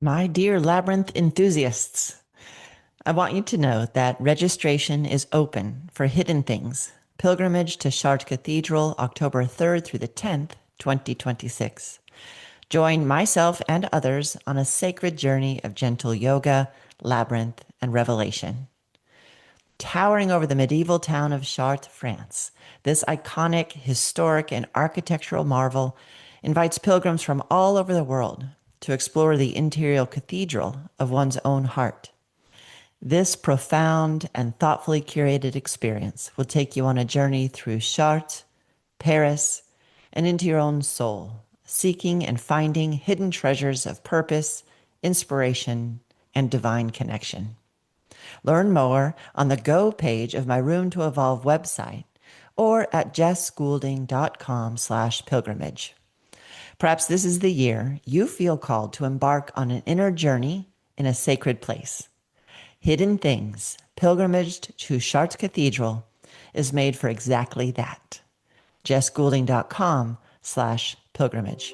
My dear Labyrinth enthusiasts, I want you to know that registration is open for Hidden Things, pilgrimage to Chartres Cathedral, October 3rd through the 10th, 2026. Join myself and others on a sacred journey of gentle yoga, labyrinth, and revelation. Towering over the medieval town of Chartres, France, this iconic, historic, and architectural marvel invites pilgrims from all over the world to explore the interior cathedral of one's own heart. This profound and thoughtfully curated experience will take you on a journey through Chartres, Paris, and into your own soul, seeking and finding hidden treasures of purpose, inspiration, and divine connection. Learn more on the Go page of my Room to Evolve website or at jessgoulding.com/pilgrimage. Perhaps this is the year you feel called to embark on an inner journey in a sacred place. Hidden Things, Pilgrimage to Chartres Cathedral is made for exactly that. jessgoulding.com/pilgrimage.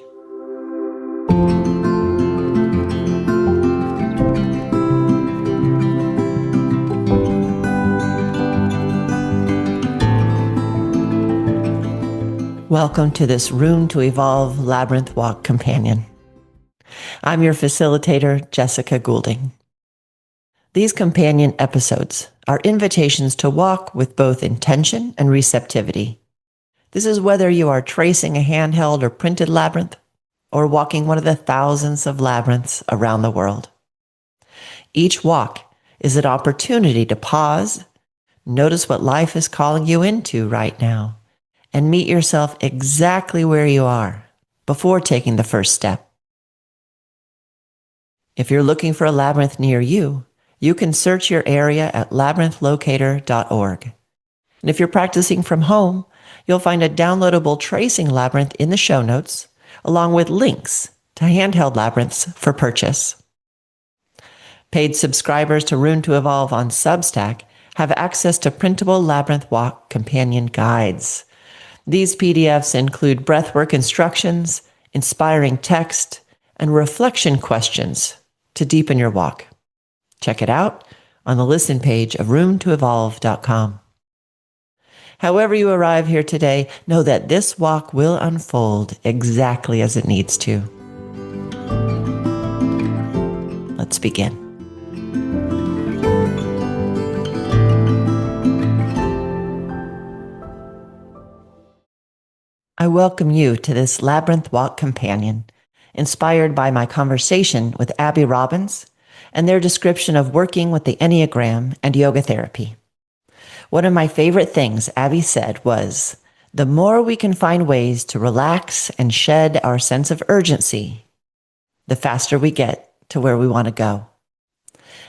Welcome to this Room to Evolve Labyrinth Walk Companion. I'm your facilitator, Jessica Goulding. These companion episodes are invitations to walk with both intention and receptivity. This is whether you are tracing a handheld or printed labyrinth or walking one of the thousands of labyrinths around the world. Each walk is an opportunity to pause, notice what life is calling you into right now, and meet yourself exactly where you are before taking the first step. If you're looking for a labyrinth near you, you can search your area at labyrinthlocator.org. And if you're practicing from home, you'll find a downloadable tracing labyrinth in the show notes, along with links to handheld labyrinths for purchase. Paid subscribers to Room to Evolve on Substack have access to printable Labyrinth Walk companion guides. These PDFs include breathwork instructions, inspiring text, and reflection questions to deepen your walk. Check it out on the listen page of roomtoevolve.com. However you arrive here today, know that this walk will unfold exactly as it needs to. Let's begin. I welcome you to this Labyrinth Walk Companion, inspired by my conversation with Abby Robbins and their description of working with the Enneagram and yoga therapy. One of my favorite things Abby said was, the more we can find ways to relax and shed our sense of urgency, the faster we get to where we want to go.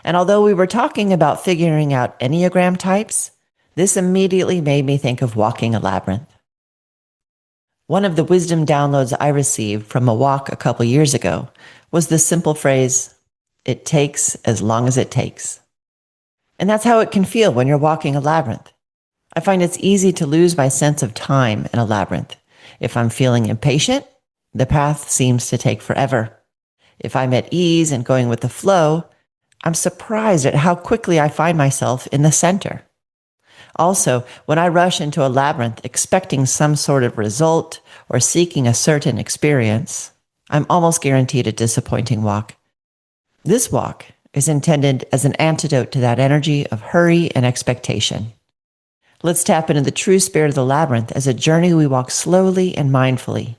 And although we were talking about figuring out Enneagram types, this immediately made me think of walking a labyrinth. One of the wisdom downloads I received from a walk a couple years ago was the simple phrase, it takes as long as it takes. And that's how it can feel when you're walking a labyrinth. I find it's easy to lose my sense of time in a labyrinth. If I'm feeling impatient, the path seems to take forever. If I'm at ease and going with the flow, I'm surprised at how quickly I find myself in the center. Also, when I rush into a labyrinth expecting some sort of result or seeking a certain experience, I'm almost guaranteed a disappointing walk. This walk is intended as an antidote to that energy of hurry and expectation. Let's tap into the true spirit of the labyrinth as a journey we walk slowly and mindfully,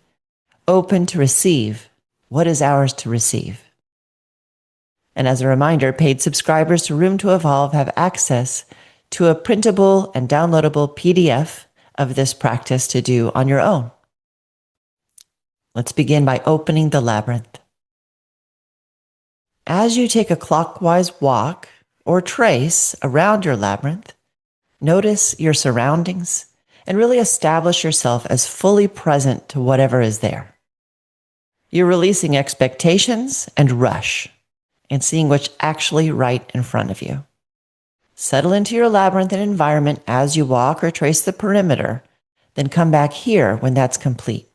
open to receive what is ours to receive. And as a reminder, paid subscribers to Room to Evolve have access to a printable and downloadable PDF of this practice to do on your own. Let's begin by opening the labyrinth. As you take a clockwise walk or trace around your labyrinth, notice your surroundings and really establish yourself as fully present to whatever is there. You're releasing expectations and rush and seeing what's actually right in front of you. Settle into your labyrinth and environment as you walk or trace the perimeter, then come back here when that's complete.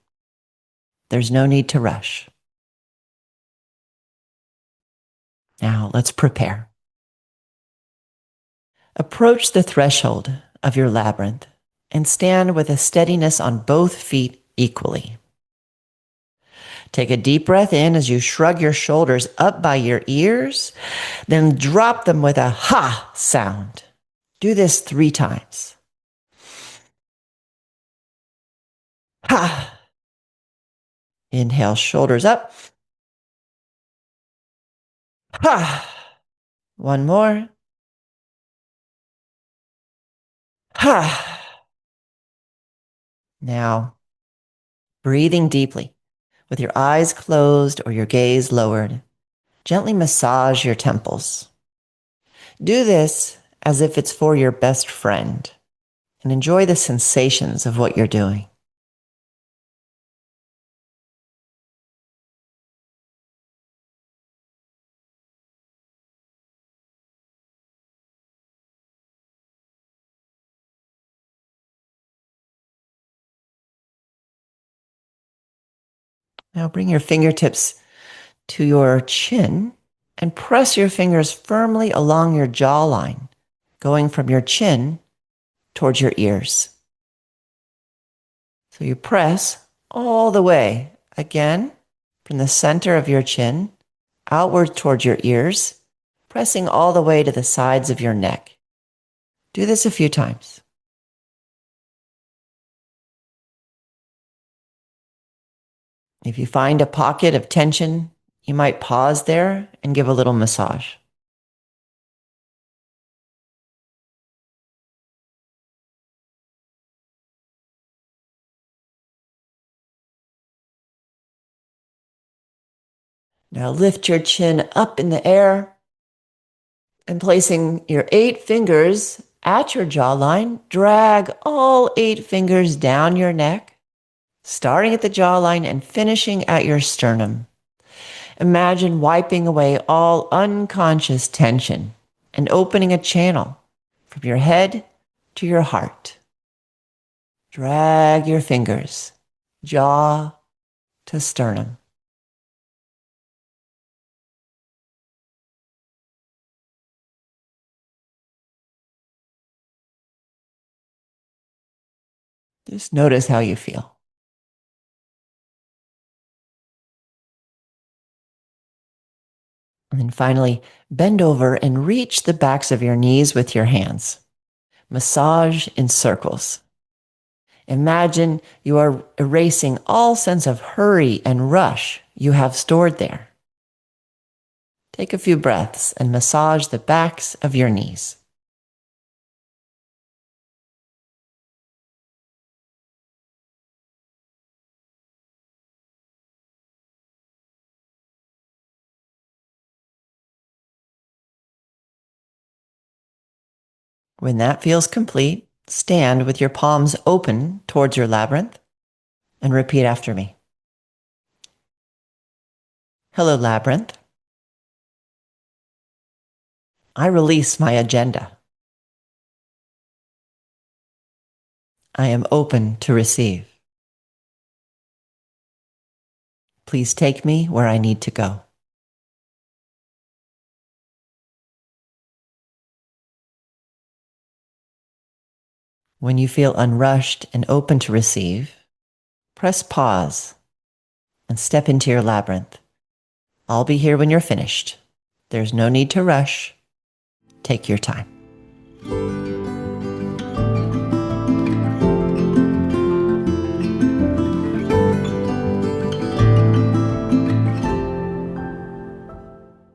There's no need to rush. Now let's prepare. Approach the threshold of your labyrinth and stand with a steadiness on both feet equally. Take a deep breath in as you shrug your shoulders up by your ears, then drop them with a ha sound. Do this 3 times. Ha. Inhale, shoulders up. Ha. One more. Ha. Now, breathing deeply with your eyes closed or your gaze lowered. Gently massage your temples. Do this as if it's for your best friend and enjoy the sensations of what you're doing. Now bring your fingertips to your chin and press your fingers firmly along your jawline, going from your chin towards your ears. So you press all the way, again, from the center of your chin, outward towards your ears, pressing all the way to the sides of your neck. Do this a few times. If you find a pocket of tension, you might pause there and give a little massage. Now lift your chin up in the air and placing your 8 fingers at your jawline, drag all 8 fingers down your neck, starting at the jawline and finishing at your sternum. Imagine wiping away all unconscious tension and opening a channel from your head to your heart. Drag your fingers, jaw to sternum. Just notice how you feel. And then finally, bend over and reach the backs of your knees with your hands. Massage in circles. Imagine you are erasing all sense of hurry and rush you have stored there. Take a few breaths and massage the backs of your knees. When that feels complete, stand with your palms open towards your labyrinth and repeat after me. Hello, labyrinth. I release my agenda. I am open to receive. Please take me where I need to go. When you feel unrushed and open to receive, press pause and step into your labyrinth. I'll be here when you're finished. There's no need to rush. Take your time.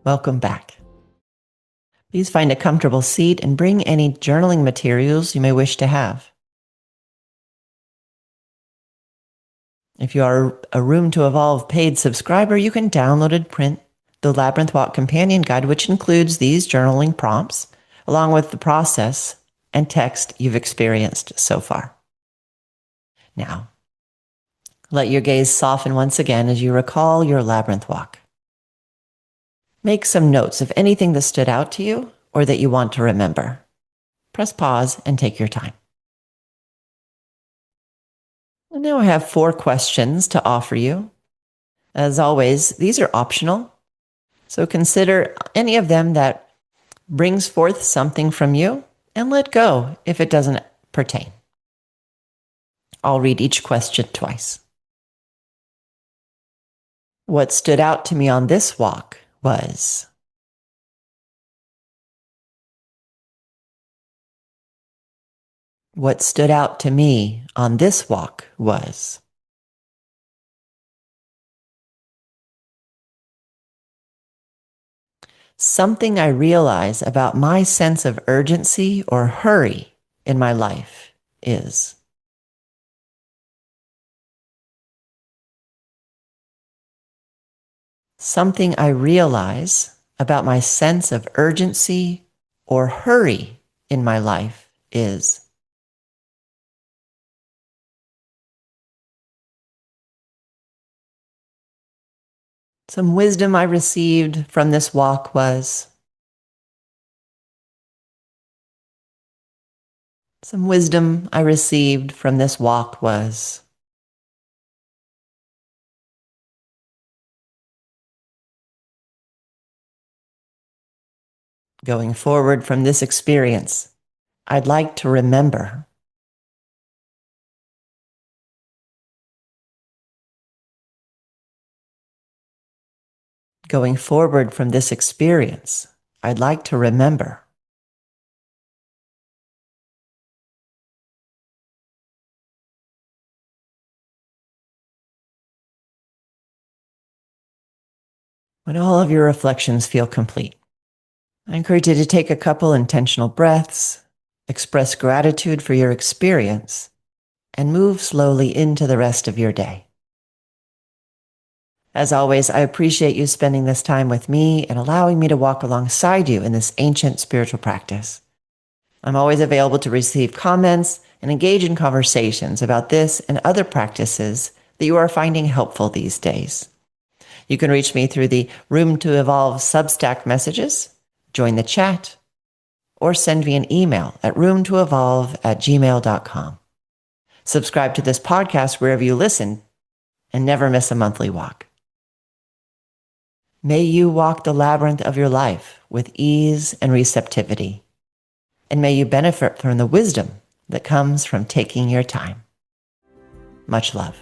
Welcome back. Please find a comfortable seat and bring any journaling materials you may wish to have. If you are a Room to Evolve paid subscriber, you can download and print the Labyrinth Walk Companion Guide, which includes these journaling prompts, along with the process and text you've experienced so far. Now, let your gaze soften once again as you recall your labyrinth walk. Make some notes of anything that stood out to you or that you want to remember. Press pause and take your time. And now I have 4 questions to offer you. As always, these are optional. So consider any of them that brings forth something from you and let go if it doesn't pertain. I'll read each question twice. What stood out to me on this walk was... What stood out to me on this walk was... Something I realize about my sense of urgency or hurry in my life is... Something I realize about my sense of urgency or hurry in my life is... Some wisdom I received from this walk was... Some wisdom I received from this walk was... Going forward from this experience, I'd like to remember... Going forward from this experience, I'd like to remember... When all of your reflections feel complete, I encourage you to take a couple intentional breaths, express gratitude for your experience, and move slowly into the rest of your day. As always, I appreciate you spending this time with me and allowing me to walk alongside you in this ancient spiritual practice. I'm always available to receive comments and engage in conversations about this and other practices that you are finding helpful these days. You can reach me through the Room to Evolve Substack messages, join the chat, or send me an email at roomtoevolve@gmail.com. Subscribe to this podcast wherever you listen and never miss a monthly walk. May you walk the labyrinth of your life with ease and receptivity, and may you benefit from the wisdom that comes from taking your time. Much love.